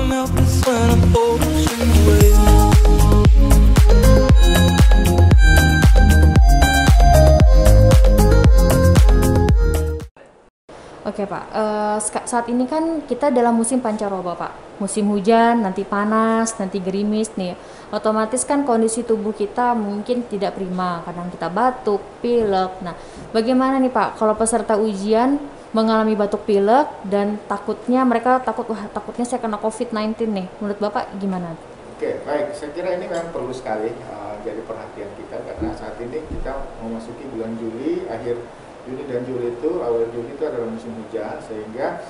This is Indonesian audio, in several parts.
mouth is when I'm ocean waves. Oke Pak, saat ini kan kita dalam musim pancaroba Pak. Musim hujan, nanti panas, nanti gerimis nih. Otomatis kan kondisi tubuh kita mungkin tidak prima. Kadang kita batuk, pilek. Nah, bagaimana nih Pak kalau peserta ujian mengalami batuk pilek dan mereka takutnya saya kena COVID-19 nih. Menurut Bapak gimana? Oke, baik. Saya kira ini memang perlu sekali jadi perhatian kita karena saat ini kita memasuki bulan Juli, akhir Juni dan Juli itu, awal Juni itu adalah musim hujan, sehingga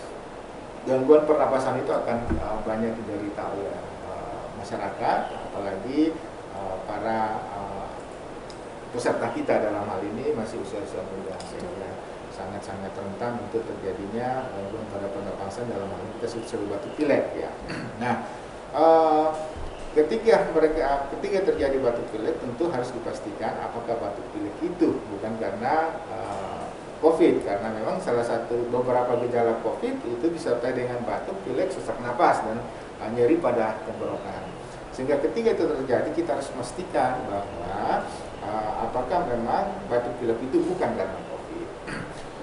gangguan pernapasan itu akan banyak diderita oleh masyarakat, apalagi para peserta kita dalam hal ini masih usia-usia muda, sehingga sangat-sangat rentan untuk terjadinya gangguan pada pernapasan, dalam hal ini kita sebut batuk pilek ya. Nah, ketika terjadi batuk pilek tentu harus dipastikan apakah batuk pilek itu bukan karena COVID, karena memang salah satu beberapa gejala COVID itu disertai dengan batuk, pilek, sesak napas, dan nyeri pada tenggorokan. Sehingga ketika itu terjadi kita harus memastikan bahwa apakah memang batuk pilek itu bukan karena COVID.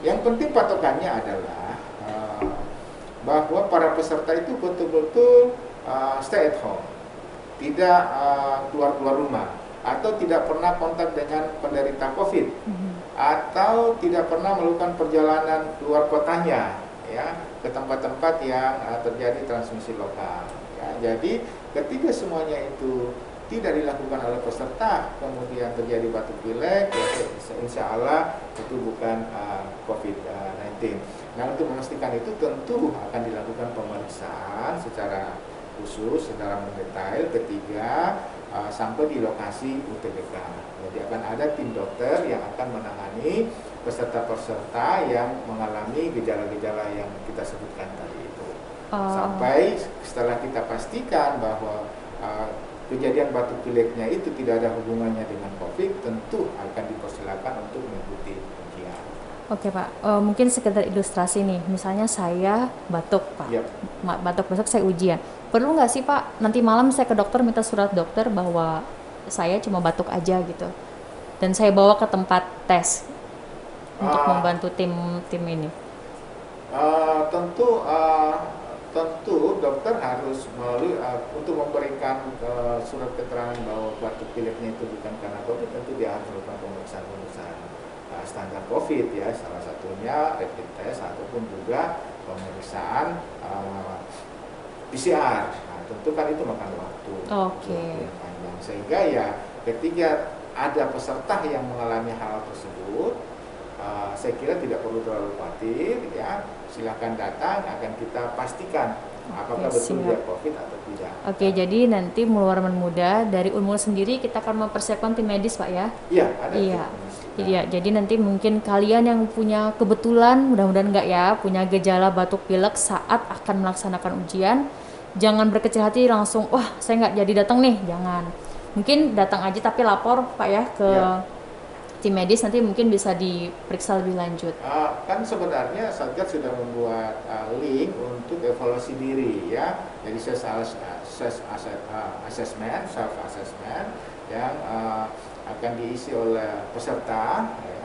Yang penting patokannya adalah bahwa para peserta itu betul-betul stay at home, tidak keluar rumah, atau tidak pernah kontak dengan penderita COVID, atau tidak pernah melakukan perjalanan keluar kotanya ya ke tempat-tempat yang terjadi transmisi lokal ya. Jadi ketika semuanya itu tidak dilakukan oleh peserta kemudian terjadi batuk pilek ya, insya Allah itu bukan COVID-19. Nah, untuk memastikan itu tentu akan dilakukan pemeriksaan secara khusus, secara mendetail ketika sampai di lokasi UTBK. Jadi akan ada tim dokter yang akan menangani peserta-peserta yang mengalami gejala-gejala yang kita sebutkan tadi itu. Sampai setelah kita pastikan bahwa kejadian batuk pileknya itu tidak ada hubungannya dengan COVID, tentu akan dipersilakan untuk mengikuti ujian. Oke Pak, mungkin sekedar ilustrasi nih, misalnya saya batuk Pak, Yep. Batuk saya ujian. Perlu nggak sih Pak, nanti malam saya ke dokter minta surat dokter bahwa saya cuma batuk aja gitu, dan saya bawa ke tempat tes untuk membantu tim ini? Tentu dokter harus melalui untuk memberikan surat keterangan bahwa batuk pileknya itu bukan karena COVID, tentu dia harus melakukan pemeriksaan standar COVID ya, salah satunya rapid test ataupun juga pemeriksaan PCR. Nah, tentu kan itu makan waktu yang panjang, sehingga ya ketika ada peserta yang mengalami hal tersebut, saya kira tidak perlu terlalu khawatir ya, silakan datang, akan kita pastikan apakah betul dia COVID atau tidak. Oke, jadi nanti Mulwarman Muda dari Unmul sendiri kita akan mempersiapkan tim medis Pak ya? Iya, ada. Iya, jadi nanti mungkin kalian yang punya kebetulan, mudah-mudahan enggak ya, punya gejala batuk pilek saat akan melaksanakan ujian, jangan berkecil hati langsung, wah saya nggak jadi datang nih, jangan. Mungkin datang aja tapi lapor Pak ya ke tim medis, nanti mungkin bisa diperiksa lebih lanjut. Kan sebenarnya Satgas sudah membuat link untuk evaluasi diri ya, jadi self-assessment yang akan diisi oleh peserta ya.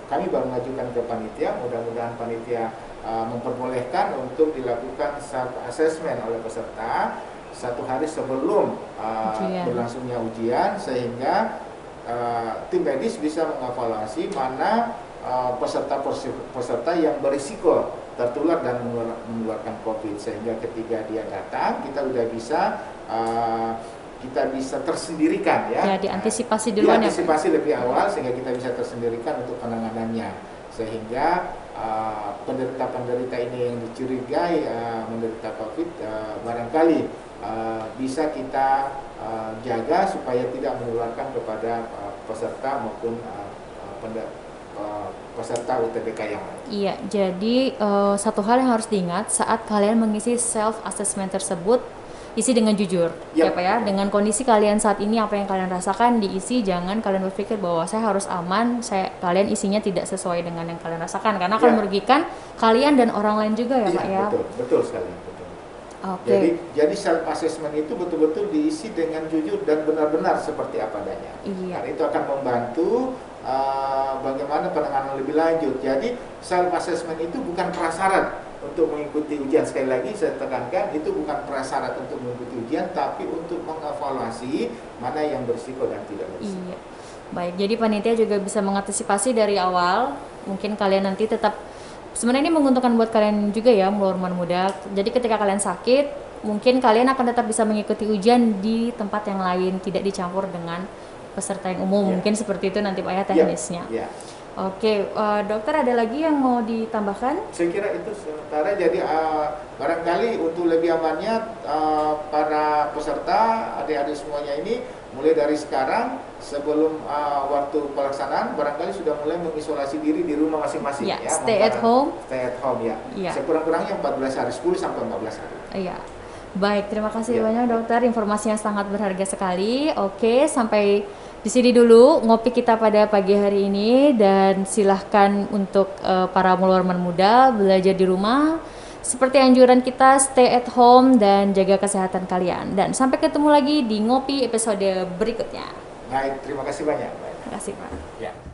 Kami baru mengajukan ke panitia, mudah-mudahan panitia memperbolehkan untuk dilakukan self-assessment oleh peserta 1 hari sebelum berlangsungnya ujian, sehingga tim medis bisa mengevaluasi mana peserta yang berisiko tertular dan menularkan COVID, sehingga ketika dia datang kita udah bisa tersendirikan ya. Diantisipasi duluan ya. Diantisipasi lebih awal sehingga kita bisa tersendirikan untuk penanganannya, sehingga penderita-penderita ini yang dicurigai menderita COVID barangkali bisa kita jaga supaya tidak menularkan kepada peserta maupun peserta UTBK yang lain. Iya, jadi satu hal yang harus diingat saat kalian mengisi self assessment tersebut, isi dengan jujur, ya Pak ya. Dengan kondisi kalian saat ini, apa yang kalian rasakan diisi, jangan kalian berpikir bahwa saya harus aman, kalian isinya tidak sesuai dengan yang kalian rasakan, karena akan merugikan kalian dan orang lain juga ya Pak ya. Betul sekali. Betul. Oke. Jadi self assessment itu betul-betul diisi dengan jujur dan benar-benar seperti apa adanya. Iya. Karena itu akan membantu bagaimana penanganan lebih lanjut. Jadi self assessment itu bukan prasyarat untuk mengikuti ujian. Sekali lagi saya tekankan, itu bukan prasyarat untuk mengikuti ujian, tapi untuk mengevaluasi mana yang berisiko dan tidak berisiko. Iya. Baik, jadi panitia juga bisa mengantisipasi dari awal. Mungkin kalian nanti tetap, sebenarnya ini menguntungkan buat kalian juga ya, Melorman Muda. Jadi ketika kalian sakit, mungkin kalian akan tetap bisa mengikuti ujian di tempat yang lain, tidak dicampur dengan peserta yang umum. Ya. Mungkin seperti itu nanti Pak ya teknisnya. Ya. Oke, dokter ada lagi yang mau ditambahkan? Saya kira itu sementara. Jadi barangkali untuk lebih amannya para peserta, adik-adik semuanya ini, mulai dari sekarang sebelum waktu pelaksanaan barangkali sudah mulai mengisolasi diri di rumah masing-masing Ya, ya. stay at home. Stay at home ya. Ya. Sekurang-kurangnya 14 hari, 10 sampai 14 hari. Iya. Baik, terima kasih Ya. banyak dokter, informasinya sangat berharga sekali. Oke, sampai di sini dulu ngopi kita pada pagi hari ini, dan silahkan untuk para Melorman Muda belajar di rumah. Seperti anjuran kita, stay at home dan jaga kesehatan kalian. Dan sampai ketemu lagi di Ngopi episode berikutnya. Baik, terima kasih banyak. Terima kasih Pak. Ya.